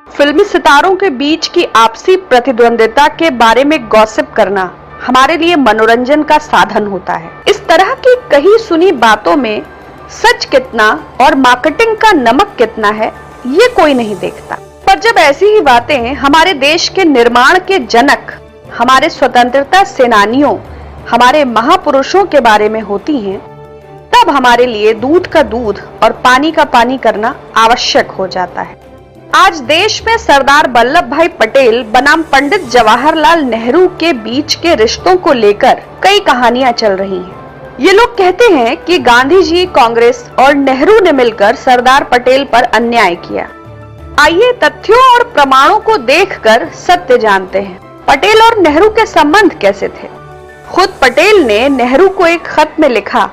फिल्मी सितारों के बीच की आपसी प्रतिद्वंदिता के बारे में गॉसिप करना हमारे लिए मनोरंजन का साधन होता है। इस तरह की कही सुनी बातों में सच कितना और मार्केटिंग का नमक कितना है, ये कोई नहीं देखता। पर जब ऐसी ही बातें हमारे देश के निर्माण के जनक, हमारे स्वतंत्रता सेनानियों, हमारे महापुरुषों के बारे में होती हैं, तब हमारे लिए दूध का दूध और पानी का पानी करना आवश्यक हो जाता है। आज देश में सरदार वल्लभ भाई पटेल बनाम पंडित जवाहरलाल नेहरू के बीच के रिश्तों को लेकर कई कहानियां चल रही हैं। ये लोग कहते हैं कि गांधी जी, कांग्रेस और नेहरू ने मिलकर सरदार पटेल पर अन्याय किया। आइए तथ्यों और प्रमाणों को देखकर सत्य जानते हैं। पटेल और नेहरू के संबंध कैसे थे? खुद पटेल ने नेहरू को एक खत में लिखा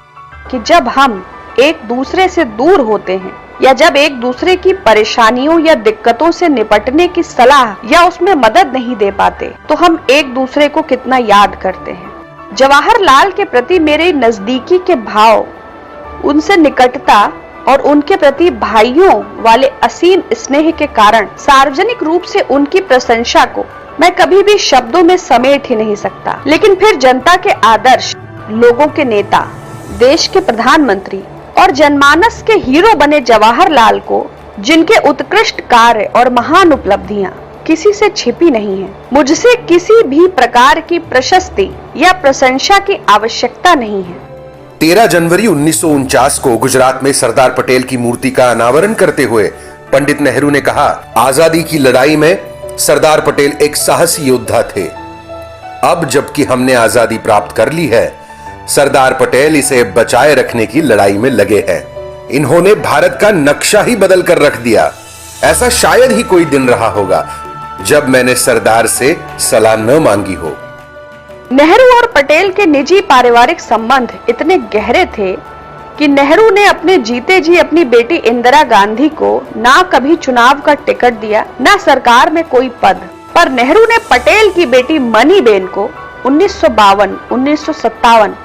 कि जब हम एक दूसरे से दूर होते हैं या जब एक दूसरे की परेशानियों या दिक्कतों से निपटने की सलाह या उसमें मदद नहीं दे पाते, तो हम एक दूसरे को कितना याद करते हैं। जवाहरलाल के प्रति मेरे नजदीकी के भाव, उनसे निकटता और उनके प्रति भाइयों वाले असीम स्नेह के कारण सार्वजनिक रूप से उनकी प्रशंसा को मैं कभी भी शब्दों में समेट ही नहीं सकता। लेकिन फिर जनता के आदर्श, लोगों के नेता, देश के प्रधानमंत्री और जनमानस के हीरो बने जवाहरलाल को, जिनके उत्कृष्ट कार्य और महान उपलब्धियां किसी से छिपी नहीं है, मुझसे किसी भी प्रकार की प्रशस्ति या प्रशंसा की आवश्यकता नहीं है। 13 जनवरी 1949 को गुजरात में सरदार पटेल की मूर्ति का अनावरण करते हुए पंडित नेहरू ने कहा, आजादी की लड़ाई में सरदार पटेल एक साहसी योद्धा थे। अब जबकि हमने आजादी प्राप्त कर ली है, सरदार पटेल इसे बचाए रखने की लड़ाई में लगे हैं। इन्होंने भारत का नक्शा ही बदल कर रख दिया। ऐसा शायद ही कोई दिन रहा होगा जब मैंने सरदार से सलाह न मांगी हो। नेहरू और पटेल के निजी पारिवारिक संबंध इतने गहरे थे कि नेहरू ने अपने जीते जी अपनी बेटी इंदिरा गांधी को ना कभी चुनाव का टिकट दिया, ना सरकार में कोई पद। पर नेहरू ने पटेल की बेटी मनीबेन को 1952, 1957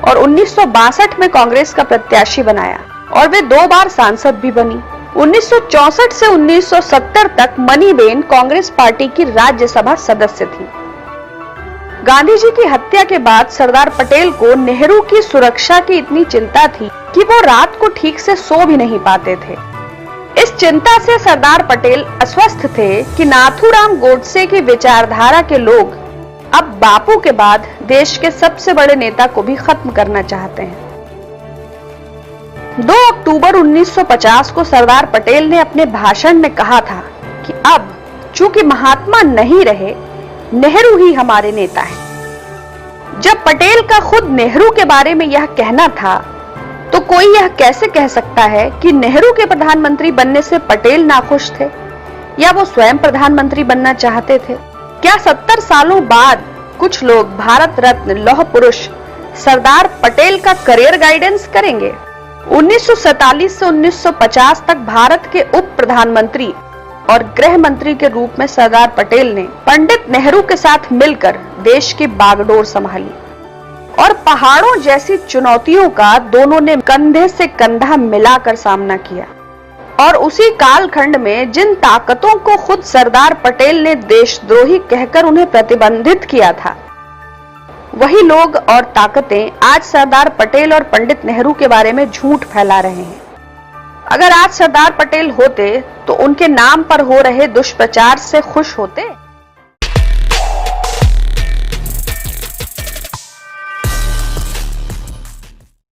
और 1962 में कांग्रेस का प्रत्याशी बनाया और वे 2 बार सांसद भी बनी। 1964 से 1970 तक मनीबेन कांग्रेस पार्टी की राज्यसभा सदस्य थी। गांधी जी की हत्या के बाद सरदार पटेल को नेहरू की सुरक्षा की इतनी चिंता थी कि वो रात को ठीक से सो भी नहीं पाते थे। इस चिंता से सरदार पटेल अस्वस्थ थे कि नाथूराम गोडसे की विचारधारा के लोग अब बापू के बाद देश के सबसे बड़े नेता को भी खत्म करना चाहते हैं। 2 अक्टूबर 1950 को सरदार पटेल ने अपने भाषण में कहा था कि अब चूंकि महात्मा नहीं रहे, नेहरू ही हमारे नेता हैं। जब पटेल का खुद नेहरू के बारे में यह कहना था, तो कोई यह कैसे कह सकता है कि नेहरू के प्रधानमंत्री बनने से पटेल नाखुश थे या वो स्वयं प्रधानमंत्री बनना चाहते थे? क्या 70 सालों बाद कुछ लोग भारत रत्न लौह पुरुष सरदार पटेल का करियर गाइडेंस करेंगे? 1947 से 1950 तक भारत के उप प्रधानमंत्री और गृह मंत्री के रूप में सरदार पटेल ने पंडित नेहरू के साथ मिलकर देश की बागडोर संभाली और पहाड़ों जैसी चुनौतियों का दोनों ने कंधे से कंधा मिलाकर सामना किया। और उसी कालखंड में जिन ताकतों को खुद सरदार पटेल ने देशद्रोही कहकर उन्हें प्रतिबंधित किया था, वही लोग और ताकतें आज सरदार पटेल और पंडित नेहरू के बारे में झूठ फैला रहे हैं। अगर आज सरदार पटेल होते तो उनके नाम पर हो रहे दुष्प्रचार से खुश होते?